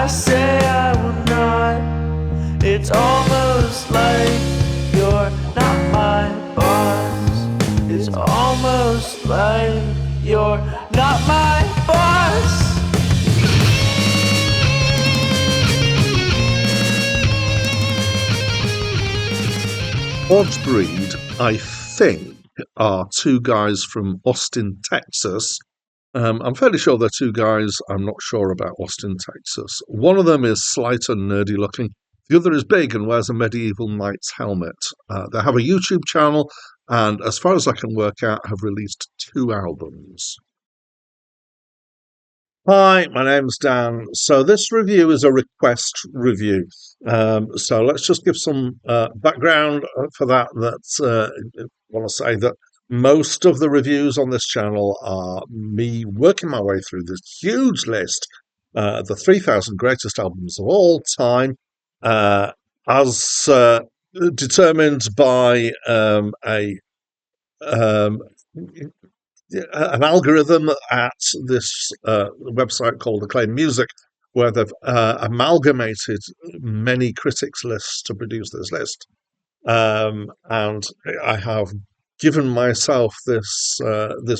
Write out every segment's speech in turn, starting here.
I say I will not. It's almost like you're not my boss. It's almost like you're not my boss. Odd Breed, I think, are two guys from Austin, Texas. I'm fairly sure they're two guys. I'm not sure about Austin, Texas. One of them is slight and nerdy looking. The other is big and wears a medieval knight's helmet. They have a YouTube channel and, as far as I can work out, have released 2 albums. Hi, my name's Dan. So this review is a request review. So let's just give some background for that. I want to say that most of the reviews on this channel are me working my way through this huge list, the 3,000 greatest albums of all time, as determined by um, an algorithm at this website called Acclaim Music, where they've amalgamated many critics' lists to produce this list. And I have given myself this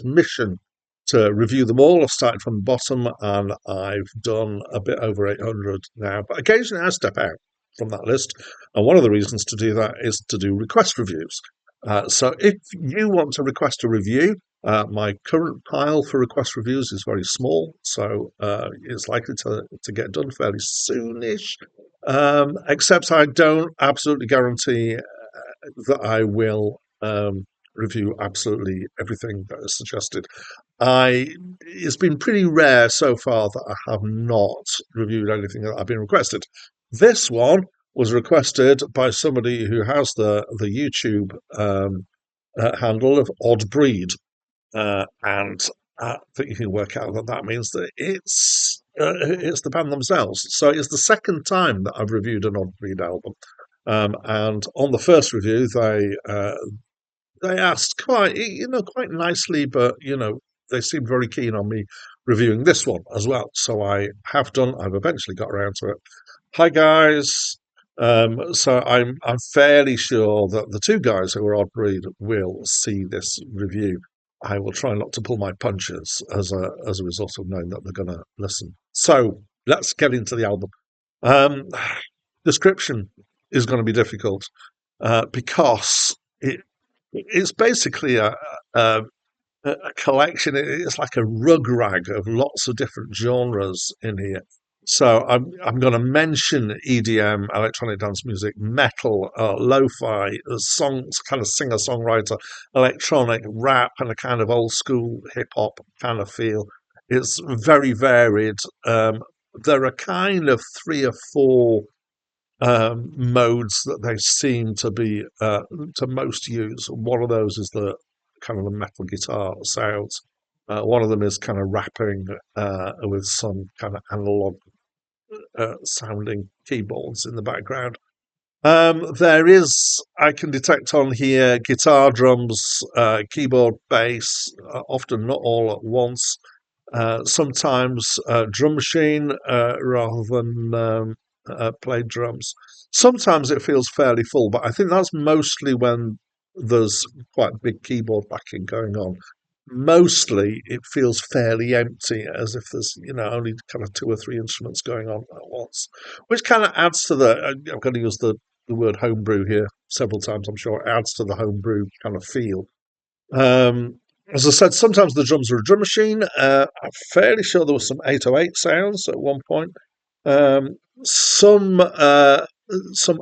mission to review them all. I've started from the bottom, and I've done a bit over 800 now. But occasionally I step out from that list, and one of the reasons to do that is to do request reviews. So if you want to request a review, my current pile for request reviews is very small, so it's likely to get done fairly soonish. Except I don't absolutely guarantee that I will review absolutely everything that is suggested. It's been pretty rare so far that I have not reviewed anything that I've been requested. This one was requested by somebody who has the YouTube handle of Odd Breed, and I think you can work out that means that it's the band themselves. So it's the second time that I've reviewed an Odd Breed album, and on the first review they asked quite nicely, but they seemed very keen on me reviewing this one as well. So I have done. I've eventually got around to it. Hi guys. So I'm fairly sure that the two guys who are Odd Breed will see this review. I will try not to pull my punches as a result of knowing that they're going to listen. So let's get into the album. Description is going to be difficult because it's basically a collection. It's like a rug rag of lots of different genres in here. So I'm going to mention EDM, electronic dance music, metal, lo-fi, songs, kind of singer-songwriter, electronic, rap, and a kind of old school hip hop kind of feel. It's very varied. There are kind of 3 or 4 modes that they seem to be to most use. One of those is the kind of the metal guitar sounds. One of them is kind of rapping with some kind of analog sounding keyboards in the background. There is, I can detect on here, guitar, drums, keyboard, bass, often not all at once. Sometimes drum machine rather than played drums. Sometimes it feels fairly full, but I think that's mostly when there's quite big keyboard backing going on. Mostly it feels fairly empty, as if there's only kind of 2 or 3 instruments going on at once, which kind of adds to I'm going to use the word homebrew here several times. I'm sure it adds to the homebrew kind of feel. As I said, sometimes the drums are a drum machine. I'm fairly sure there was some 808 sounds at one point. Some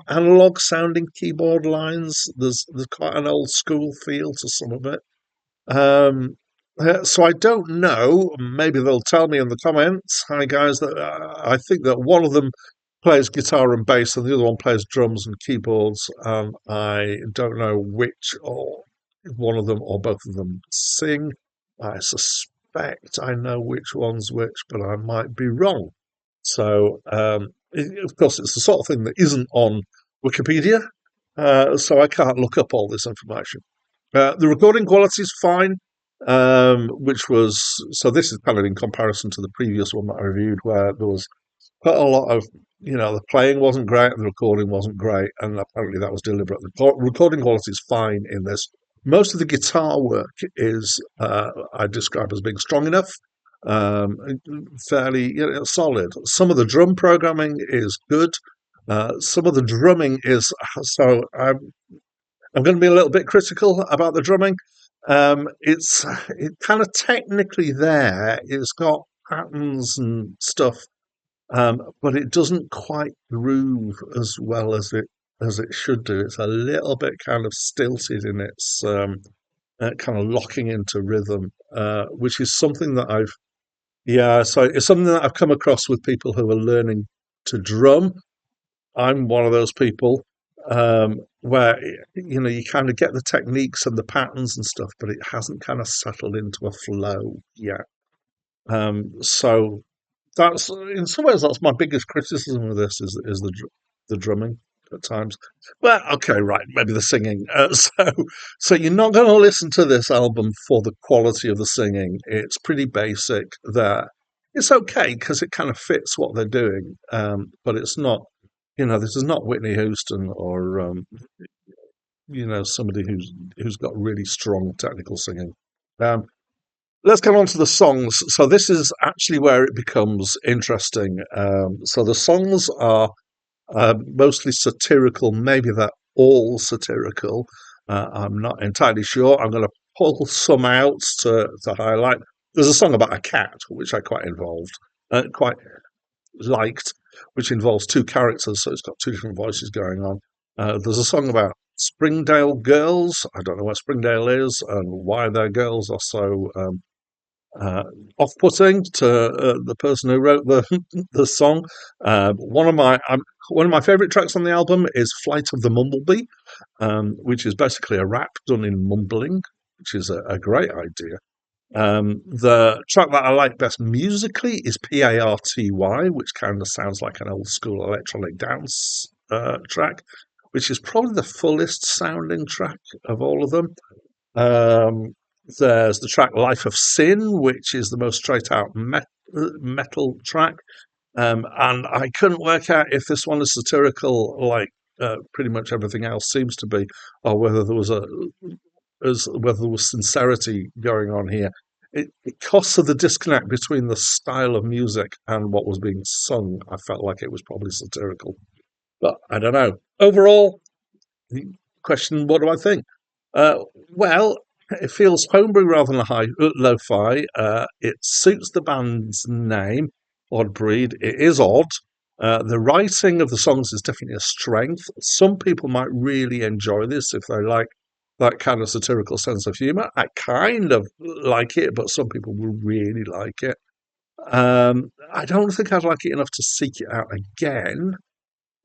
analog sounding keyboard lines. There's quite an old school feel to some of it. So I don't know. Maybe they'll tell me in the comments. Hi guys, that I think that one of them plays guitar and bass, and the other one plays drums and keyboards. I don't know which or one of them or both of them sing. I suspect I know which one's which, but I might be wrong. So, of course, it's the sort of thing that isn't on Wikipedia, so I can't look up all this information. The recording quality is fine, which was, so this is kind of in comparison to the previous one that I reviewed, where there was quite a lot of, the playing wasn't great and the recording wasn't great, and apparently that was deliberate. The recording quality is fine in this. Most of the guitar work is, I describe as being strong enough, um, fairly, solid. Some of the drum programming is good. Some of the drumming is so. I'm going to be a little bit critical about the drumming. It kind of technically there. It's got patterns and stuff, but it doesn't quite groove as well as it should do. It's a little bit kind of stilted in its kind of locking into rhythm, which is something that I've yeah. So it's something that I've come across with people who are learning to drum. I'm one of those people where you kind of get the techniques and the patterns and stuff, but it hasn't kind of settled into a flow yet. So that's in some ways that's my biggest criticism of this is the drumming at times. Well, okay, right, maybe the singing. So you're not going to listen to this album for the quality of the singing. It's pretty basic. There, it's okay because it kind of fits what they're doing, but it's not. This is not Whitney Houston or somebody who's got really strong technical singing. Um, let's come on to the songs. So this is actually where it becomes interesting. So the songs are mostly satirical. Maybe they're all satirical. I'm not entirely sure. I'm going to pull some out to highlight. There's a song about a cat, which I quite liked, which involves two characters, so it's got two different voices going on. There's a song about Springdale girls. I don't know where Springdale is and why their girls are so uh, off-putting to the person who wrote the the song. One of my favourite tracks on the album is "Flight of the Mumblebee," which is basically a rap done in mumbling, which is a great idea. The track that I like best musically is Party, which kind of sounds like an old school electronic dance track, which is probably the fullest sounding track of all of them. Um, there's the track Life of Sin, which is the most straight out metal track. And I couldn't work out if this one is satirical, like pretty much everything else seems to be, or whether there was sincerity going on here. Because of the disconnect between the style of music and what was being sung, I felt like it was probably satirical. But I don't know. Overall, the question, what do I think? Uh, well, it feels homebrew rather than lo-fi. It suits the band's name, Odd Breed. It is odd. The writing of the songs is definitely a strength. Some people might really enjoy this if they like that kind of satirical sense of humour. I kind of like it, but some people will really like it. I don't think I'd like it enough to seek it out again,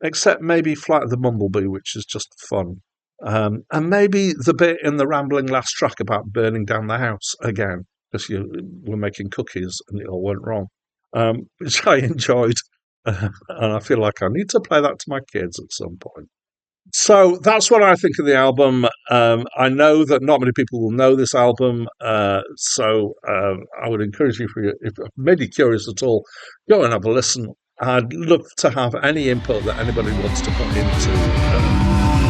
except maybe Flight of the Mumblebee, which is just fun. And maybe the bit in the rambling last track about burning down the house again, because you were making cookies and it all went wrong, which I enjoyed. And I feel like I need to play that to my kids at some point. So that's what I think of the album. I know that not many people will know this album, so I would encourage you, if it made you curious at all, go and have a listen. I'd love to have any input that anybody wants to put into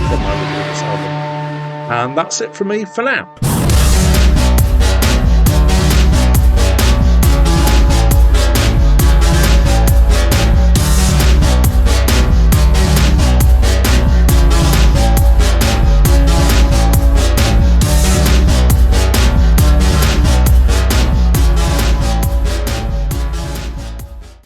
from my review of this album. And that's it from me for now.